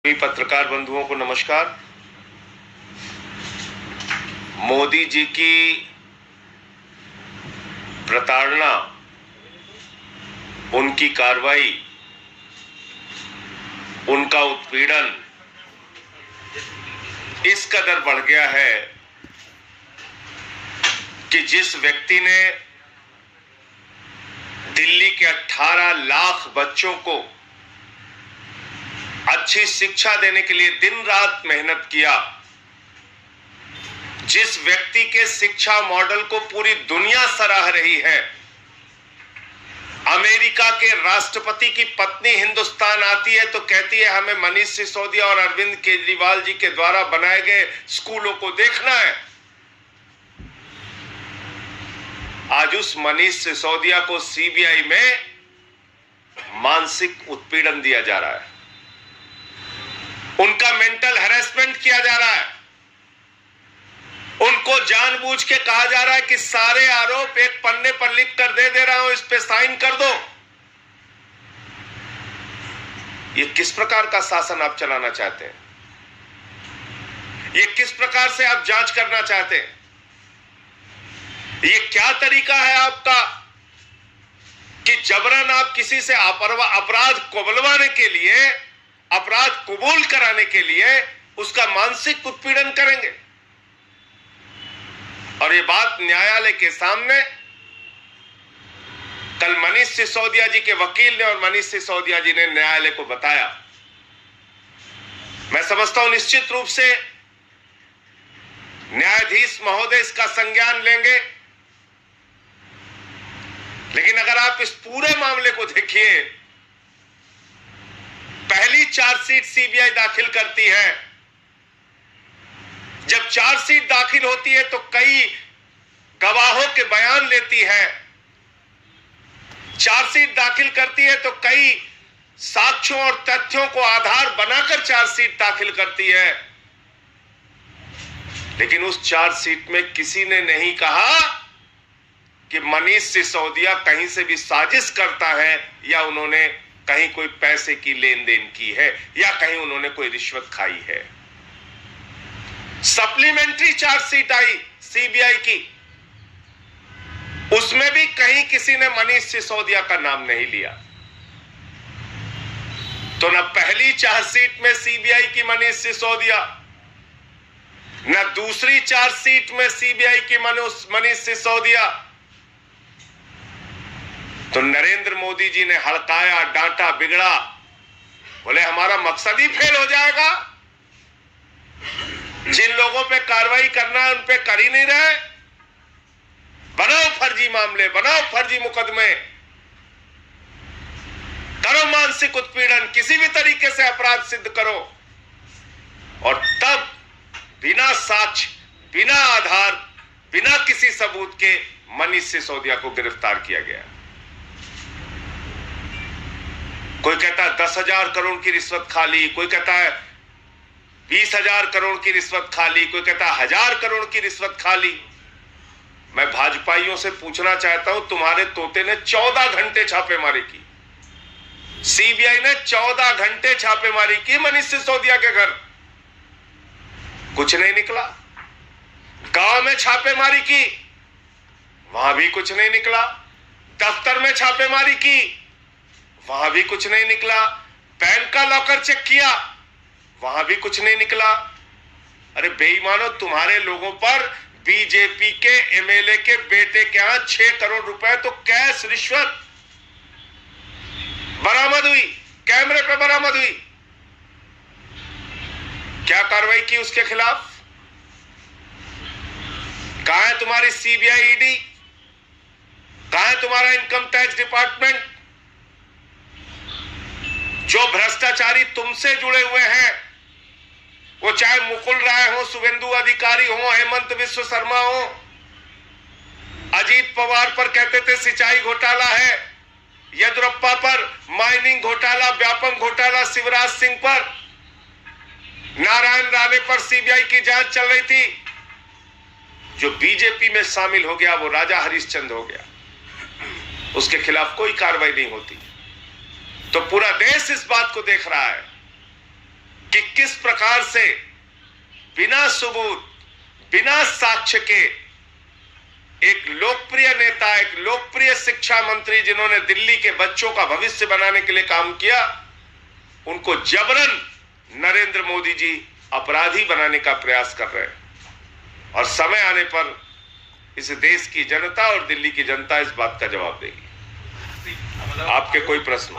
सभी पत्रकार बंधुओं को नमस्कार। मोदी जी की प्रताड़ना, उनकी कार्रवाई, उनका उत्पीड़न इस कदर बढ़ गया है कि जिस व्यक्ति ने दिल्ली के 18 लाख बच्चों को अच्छी शिक्षा देने के लिए दिन रात मेहनत किया, जिस व्यक्ति के शिक्षा मॉडल को पूरी दुनिया सराह रही है, अमेरिका के राष्ट्रपति की पत्नी हिंदुस्तान आती है तो कहती है हमें मनीष सिसोदिया और अरविंद केजरीवाल जी के द्वारा बनाए गए स्कूलों को देखना है। आज उस मनीष सिसोदिया को सीबीआई में मानसिक उत्पीड़न दिया जा रहा है, उनका मेंटल हैरेसमेंट किया जा रहा है, उनको जानबूझ के कहा जा रहा है कि सारे आरोप एक पन्ने पर लिख कर दे रहा हूं, इस पे साइन कर दो। ये किस प्रकार का शासन आप चलाना चाहते हैं? ये किस प्रकार से आप जांच करना चाहते हैं? ये क्या तरीका है आपका कि जबरन आप किसी से अपराध कुबलवाने के लिए, अपराध कबूल कराने के लिए उसका मानसिक उत्पीड़न करेंगे? और ये बात न्यायालय के सामने कल मनीष सिसोदिया जी के वकील ने और मनीष सिसोदिया जी ने न्यायालय को बताया। मैं समझता हूं निश्चित रूप से न्यायाधीश महोदय इसका संज्ञान लेंगे, लेकिन अगर आप इस पूरे मामले को देखिए, पहली चार्जशीट सीबीआई दाखिल करती है, जब चार्जशीट दाखिल होती है तो कई गवाहों के बयान लेती है, चार्जशीट दाखिल करती है तो कई साक्ष्यों और तथ्यों को आधार बनाकर चार्जशीट दाखिल करती है, लेकिन उस चार्जशीट में किसी ने नहीं कहा कि मनीष सिसोदिया कहीं से भी साजिश करता है या उन्होंने कहीं कोई पैसे की लेन देन की है या कहीं उन्होंने कोई रिश्वत खाई है। सप्लीमेंट्री चार्जशीट आई सीबीआई की, उसमें भी कहीं किसी ने मनीष सिसोदिया का नाम नहीं लिया। तो न पहली चार्जशीट में सीबीआई की मनीष सिसोदिया, न दूसरी चार्जशीट में सीबीआई की मनीष सिसोदिया। तो नरेंद्र मोदी जी ने हड़काया, डांटा, बिगड़ा, बोले हमारा मकसद ही फेल हो जाएगा, जिन लोगों पे कार्रवाई करना है उन पे कर ही नहीं रहे, बनाओ फर्जी मामले, बनाओ फर्जी मुकदमे, करो मानसिक उत्पीड़न, किसी भी तरीके से अपराध सिद्ध करो। और तब बिना साक्ष्य, बिना आधार, बिना किसी सबूत के मनीष सिसोदिया को गिरफ्तार किया गया। कोई कहता है 10,000 करोड़ की रिश्वत खा ली, कोई कहता है 20,000 करोड़ की रिश्वत खा ली, कोई कहता है 1,000 करोड़ की रिश्वत खा ली। मैं भाजपाइयों से पूछना चाहता हूं, तुम्हारे तोते ने 14 घंटे छापेमारी की, सीबीआई ने 14 घंटे छापेमारी की मनीष सिसोदिया के घर, कुछ नहीं निकला। गांव में छापेमारी की, वहां भी कुछ नहीं निकला। दफ्तर में छापेमारी की, वहां भी कुछ नहीं निकला। बैंक का लॉकर चेक किया, वहां भी कुछ नहीं निकला। अरे बेईमानो, तुम्हारे लोगों पर बीजेपी के एमएलए के बेटे के यहां 6 करोड़ रुपए तो कैश रिश्वत बरामद हुई, कैमरे पे बरामद हुई। क्या कार्रवाई की उसके खिलाफ? कहां है तुम्हारी सीबीआई, ईडी? कहां है तुम्हारा इनकम टैक्स डिपार्टमेंट? जो भ्रष्टाचारी तुमसे जुड़े हुए हैं, वो चाहे मुकुल राय हो, शुभेंदु अधिकारी हो, हेमंत विश्व शर्मा हो, अजीत पवार पर कहते थे सिंचाई घोटाला है, येदियुरप्पा पर माइनिंग घोटाला, व्यापम घोटाला, शिवराज सिंह पर, नारायण राणे पर सीबीआई की जांच चल रही थी। जो बीजेपी में शामिल हो गया वो राजा हरिश्चंद्र हो गया, उसके खिलाफ कोई कार्रवाई नहीं होती। तो पूरा देश इस बात को देख रहा है कि किस प्रकार से बिना सबूत, बिना साक्ष्य के एक लोकप्रिय नेता, एक लोकप्रिय शिक्षा मंत्री जिन्होंने दिल्ली के बच्चों का भविष्य बनाने के लिए काम किया, उनको जबरन नरेंद्र मोदी जी अपराधी बनाने का प्रयास कर रहे हैं। और समय आने पर इस देश की जनता और दिल्ली की जनता इस बात का जवाब देगी। आपके कोई प्रश्न?